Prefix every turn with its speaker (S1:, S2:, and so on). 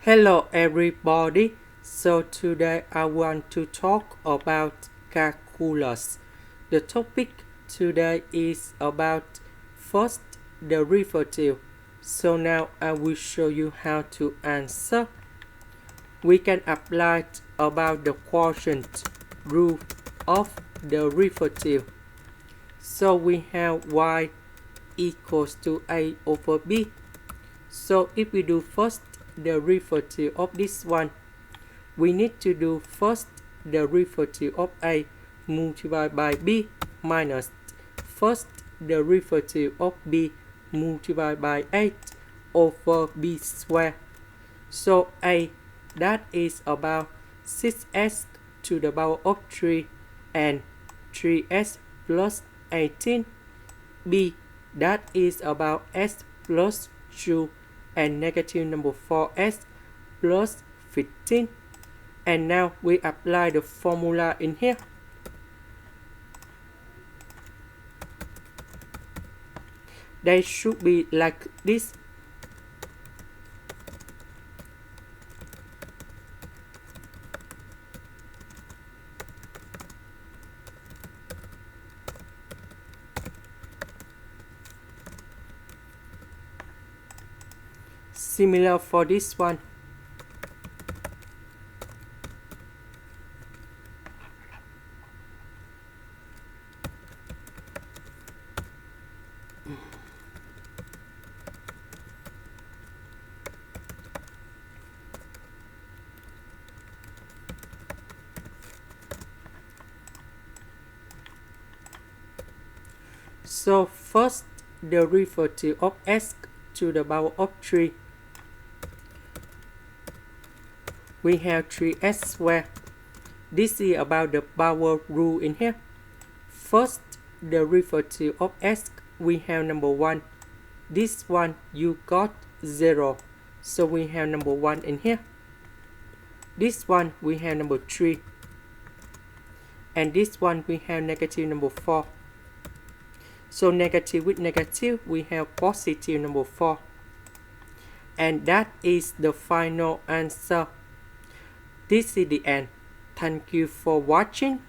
S1: Hello everybody, so today I want to talk about calculus. The topic today is about first derivative. So now I will show you how to answer. We can apply about the quotient rule of derivative. So we have y equals to a over b. So if we do first derivative of this one, we need to do first derivative of a multiplied by b minus first derivative of b multiplied by 8 over b squared. So a, that is about 6s to the power of 3 and 3s plus 18. b, that is about s plus 2 and negative number 4s plus 15. And now we apply the formula in here. They should be like this. Similar for this one. So first derivative of s to the power of 3. We have 3s squared. This is about the power rule in here. First derivative of s, we have number 1. This one you got 0. So we have number 1 in here. This one we have number 3. And this one we have negative number 4. So negative with negative, we have positive number 4. And that is the final answer. This is the end. Thank you for watching.